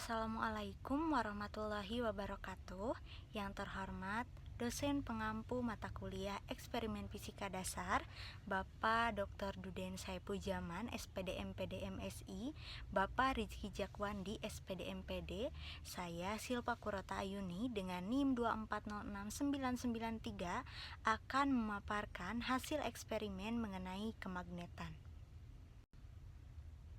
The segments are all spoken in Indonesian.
Assalamualaikum warahmatullahi wabarakatuh. Yang terhormat dosen pengampu mata kuliah eksperimen fisika dasar Bapak Dr. Duden Saipul-Jaman SPD MPD MSI, Bapak Rizky Jakwandi SPD MPD, saya Silpa Kurota Ayuni dengan NIM 2406993 akan memaparkan hasil eksperimen mengenai kemagnetan.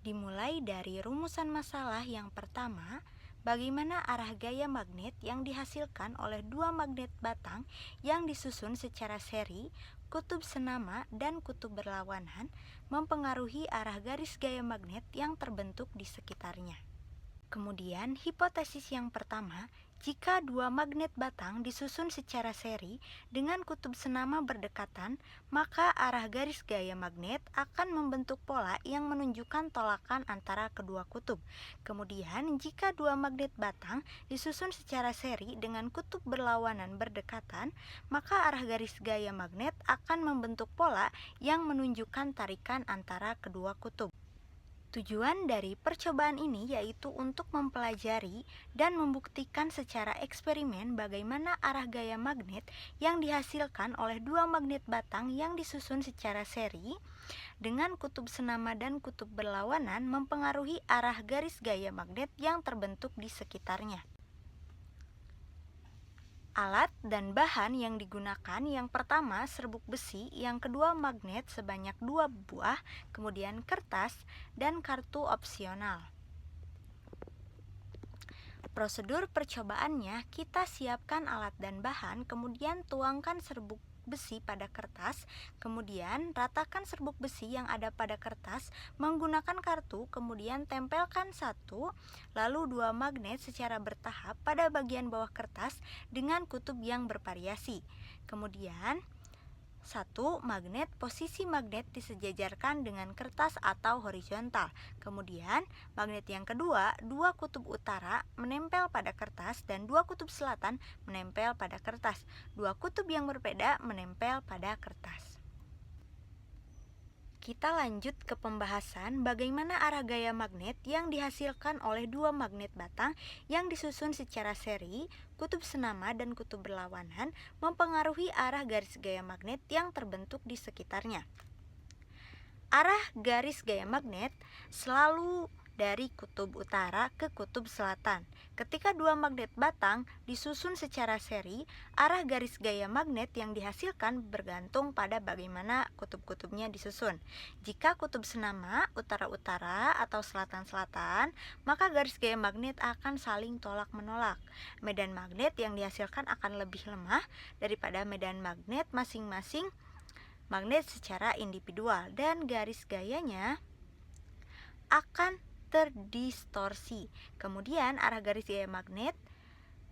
Dimulai dari rumusan masalah yang pertama, bagaimana arah gaya magnet yang dihasilkan oleh dua magnet batang yang disusun secara seri, kutub senama dan kutub berlawanan, mempengaruhi arah garis gaya magnet yang terbentuk di sekitarnya. Kemudian, hipotesis yang pertama, jika dua magnet batang disusun secara seri dengan kutub senama berdekatan, maka arah garis gaya magnet akan membentuk pola yang menunjukkan tolakan antara kedua kutub. Kemudian, jika dua magnet batang disusun secara seri dengan kutub berlawanan berdekatan, maka arah garis gaya magnet akan membentuk pola yang menunjukkan tarikan antara kedua kutub. Tujuan dari percobaan ini yaitu untuk mempelajari dan membuktikan secara eksperimen bagaimana arah gaya magnet yang dihasilkan oleh dua magnet batang yang disusun secara seri dengan kutub senama dan kutub berlawanan mempengaruhi arah garis gaya magnet yang terbentuk di sekitarnya. Alat dan bahan yang digunakan yang pertama serbuk besi, yang kedua magnet sebanyak 2 buah, kemudian kertas dan kartu opsional. Prosedur percobaannya, kita siapkan alat dan bahan, kemudian tuangkan serbuk besi pada kertas, kemudian ratakan serbuk besi yang ada pada kertas menggunakan kartu, kemudian tempelkan satu, lalu dua magnet secara bertahap pada bagian bawah kertas dengan kutub yang bervariasi. Kemudian satu magnet, posisi magnet disejajarkan dengan kertas atau horizontal. Kemudian magnet yang kedua, dua kutub utara menempel pada kertas dan dua kutub selatan menempel pada kertas. Dua kutub yang berbeda menempel pada kertas. Kita lanjut ke pembahasan bagaimana arah gaya magnet yang dihasilkan oleh dua magnet batang yang disusun secara seri, kutub senama dan kutub berlawanan mempengaruhi arah garis gaya magnet yang terbentuk di sekitarnya. Arah garis gaya magnet selalu dari kutub utara ke kutub selatan. Ketika dua magnet batang disusun secara seri, arah garis gaya magnet yang dihasilkan bergantung pada bagaimana kutub-kutubnya disusun. Jika kutub senama, utara-utara atau selatan-selatan, maka garis gaya magnet akan saling tolak-menolak. Medan magnet yang dihasilkan akan lebih lemah daripada medan magnet masing-masing magnet secara individual, dan garis gayanya akan terdistorsi. Kemudian arah garis gaya magnet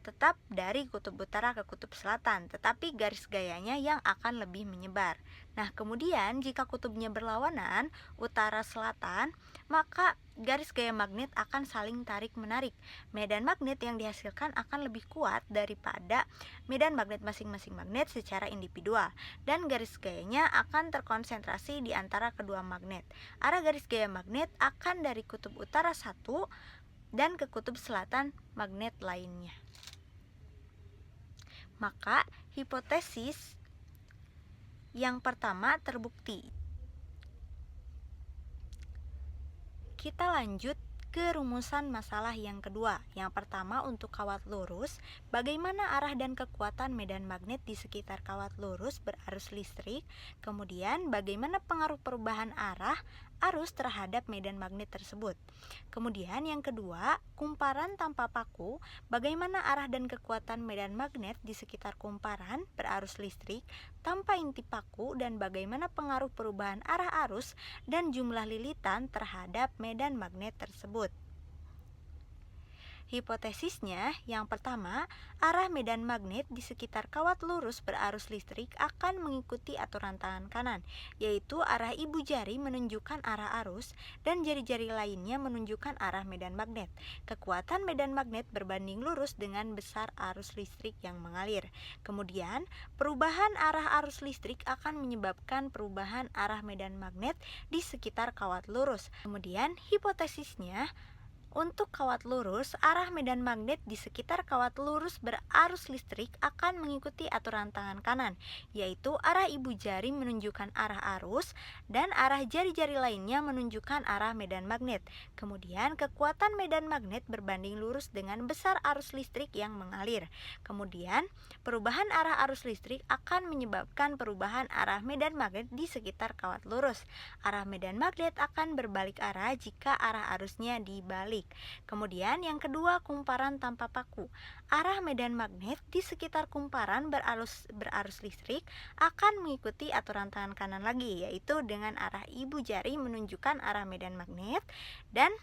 tetap dari kutub utara ke kutub selatan, tetapi garis gayanya yang akan lebih menyebar. Nah, kemudian jika kutubnya berlawanan, utara-selatan, maka garis gaya magnet akan saling tarik-menarik. Medan magnet yang dihasilkan akan lebih kuat daripada medan magnet masing-masing magnet secara individual, dan garis gayanya akan terkonsentrasi di antara kedua magnet. Arah garis gaya magnet akan dari kutub utara satu dan ke kutub selatan magnet lainnya. Maka hipotesis yang pertama terbukti. Kita lanjut ke rumusan masalah yang kedua. Yang pertama, untuk kawat lurus, bagaimana arah dan kekuatan medan magnet di sekitar kawat lurus berarus listrik. Kemudian bagaimana pengaruh perubahan arah arus terhadap medan magnet tersebut. Kemudian yang kedua, kumparan tanpa paku, bagaimana arah dan kekuatan medan magnet di sekitar kumparan berarus listrik tanpa inti paku, dan bagaimana pengaruh perubahan arah arus dan jumlah lilitan terhadap medan magnet tersebut. Hipotesisnya, yang pertama, arah medan magnet di sekitar kawat lurus berarus listrik akan mengikuti aturan tangan kanan, yaitu arah ibu jari menunjukkan arah arus dan jari-jari lainnya menunjukkan arah medan magnet. Kekuatan medan magnet berbanding lurus dengan besar arus listrik yang mengalir. Kemudian, perubahan arah arus listrik akan menyebabkan perubahan arah medan magnet di sekitar kawat lurus. Kemudian, hipotesisnya, Untuk kawat lurus, arah medan magnet di sekitar kawat lurus berarus listrik akan mengikuti aturan tangan kanan, yaitu arah ibu jari menunjukkan arah arus dan arah jari-jari lainnya menunjukkan arah medan magnet. Kemudian, kekuatan medan magnet berbanding lurus dengan besar arus listrik yang mengalir. Kemudian, perubahan arah arus listrik akan menyebabkan perubahan arah medan magnet di sekitar kawat lurus. Arah medan magnet akan berbalik arah jika arah arusnya dibalik. Kemudian yang kedua, kumparan tanpa paku. Arah medan magnet di sekitar kumparan berarus listrik akan mengikuti aturan tangan kanan lagi, yaitu dengan arah ibu jari menunjukkan arah medan magnet dan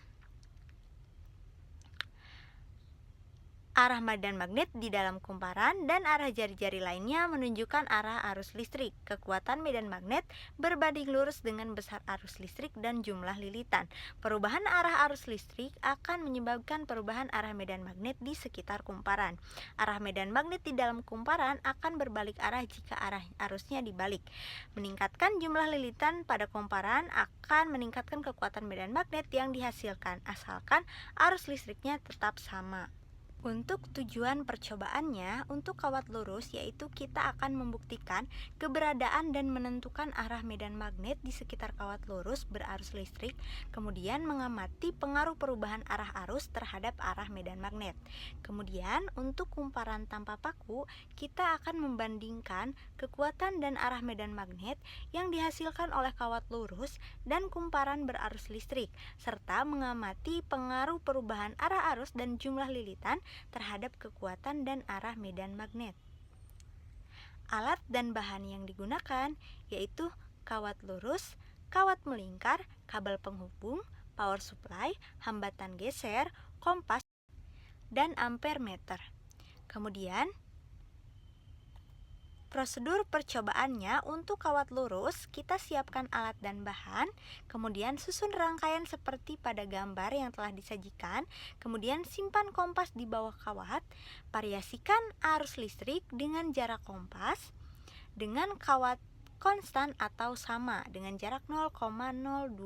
arah medan magnet di dalam kumparan dan arah jari-jari lainnya menunjukkan arah arus listrik. Kekuatan medan magnet berbanding lurus dengan besar arus listrik dan jumlah lilitan. Perubahan arah arus listrik akan menyebabkan perubahan arah medan magnet di sekitar kumparan. Arah medan magnet di dalam kumparan akan berbalik arah jika arah arusnya dibalik. Meningkatkan jumlah lilitan pada kumparan akan meningkatkan kekuatan medan magnet yang dihasilkan, asalkan arus listriknya tetap sama. Untuk tujuan percobaannya, untuk kawat lurus yaitu kita akan membuktikan keberadaan dan menentukan arah medan magnet di sekitar kawat lurus berarus listrik, kemudian mengamati pengaruh perubahan arah arus terhadap arah medan magnet. Kemudian untuk kumparan tanpa paku, kita akan membandingkan kekuatan dan arah medan magnet yang dihasilkan oleh kawat lurus dan kumparan berarus listrik, serta mengamati pengaruh perubahan arah arus dan jumlah lilitan terhadap kekuatan dan arah medan magnet. Alat dan bahan yang digunakan yaitu kawat lurus, kawat melingkar, kabel penghubung, power supply, hambatan geser, kompas, dan ampermeter. Kemudian prosedur percobaannya, untuk kawat lurus, kita siapkan alat dan bahan, kemudian susun rangkaian seperti pada gambar yang telah disajikan, kemudian simpan kompas di bawah kawat, variasikan arus listrik dengan jarak kompas, dengan kawat konstan atau sama dengan jarak 0,012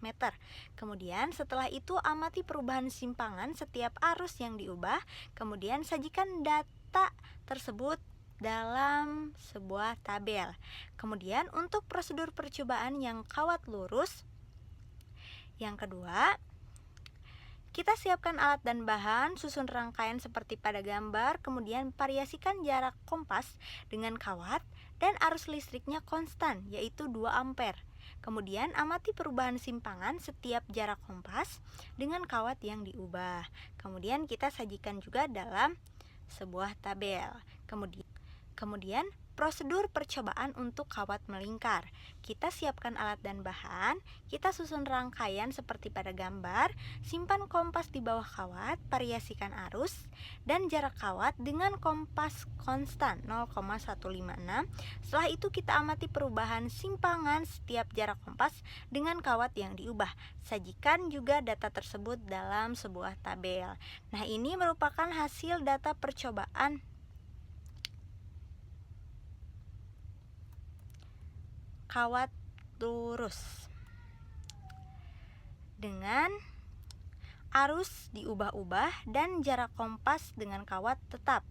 meter. Kemudian setelah itu amati perubahan simpangan setiap arus yang diubah, kemudian sajikan data tersebut dalam sebuah tabel. Kemudian untuk prosedur percobaan yang kawat lurus, yang kedua, kita siapkan alat dan bahan, susun rangkaian seperti pada gambar, kemudian variasikan jarak kompas dengan kawat dan arus listriknya konstan, yaitu 2 ampere. Kemudian amati perubahan simpangan setiap jarak kompas dengan kawat yang diubah. Kemudian kita sajikan juga dalam sebuah tabel. Kemudian prosedur percobaan untuk kawat melingkar. Kita siapkan alat dan bahan, kita susun rangkaian seperti pada gambar, simpan kompas di bawah kawat, variasikan arus dan jarak kawat dengan kompas konstan 0,156. Setelah itu kita amati perubahan simpangan setiap jarak kompas dengan kawat yang diubah. Sajikan juga data tersebut dalam sebuah tabel. Nah, ini merupakan hasil data percobaan kawat lurus dengan arus diubah-ubah dan jarak kompas dengan kawat tetap.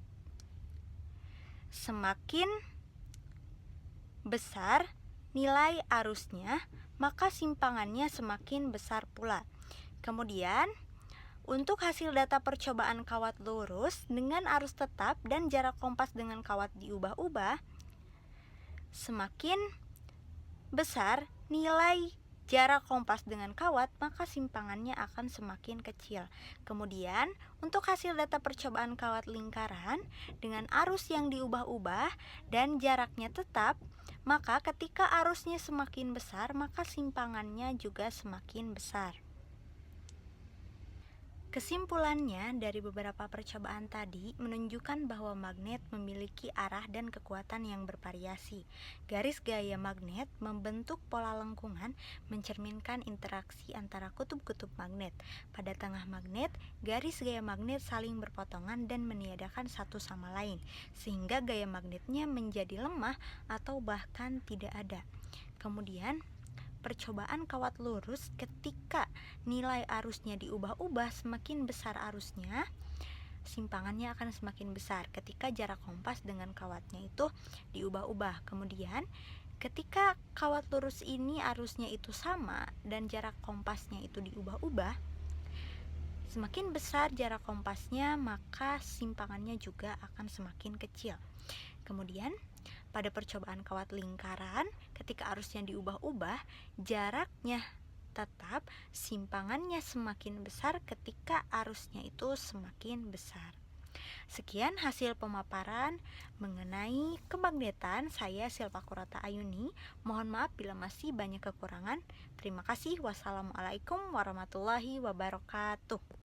Semakin besar nilai arusnya, maka simpangannya semakin besar pula. Kemudian untuk hasil data percobaan kawat lurus dengan arus tetap dan jarak kompas dengan kawat diubah-ubah, semakin besar nilai jarak kompas dengan kawat, maka simpangannya akan semakin kecil. Kemudian, untuk hasil data percobaan kawat lingkaran dengan arus yang diubah-ubah dan jaraknya tetap, maka ketika arusnya semakin besar, maka simpangannya juga semakin besar. Kesimpulannya, dari beberapa percobaan tadi menunjukkan bahwa magnet memiliki arah dan kekuatan yang bervariasi. Garis gaya magnet membentuk pola lengkungan mencerminkan interaksi antara kutub-kutub magnet. Pada tengah magnet, garis gaya magnet saling berpotongan dan meniadakan satu sama lain, sehingga gaya magnetnya menjadi lemah atau bahkan tidak ada. Kemudian, percobaan kawat lurus ketika nilai arusnya diubah-ubah, semakin besar arusnya, simpangannya akan semakin besar ketika jarak kompas dengan kawatnya itu diubah-ubah. Kemudian ketika kawat lurus ini arusnya itu sama dan jarak kompasnya itu diubah-ubah, semakin besar jarak kompasnya, maka simpangannya juga akan semakin kecil. Kemudian pada percobaan kawat lingkaran, ketika arusnya diubah-ubah, jaraknya tetap, simpangannya semakin besar ketika arusnya itu semakin besar. Sekian hasil pemaparan mengenai kemagnetan. Saya Silva Kurata Ayuni. Mohon maaf bila masih banyak kekurangan. Terima kasih. Wassalamualaikum warahmatullahi wabarakatuh.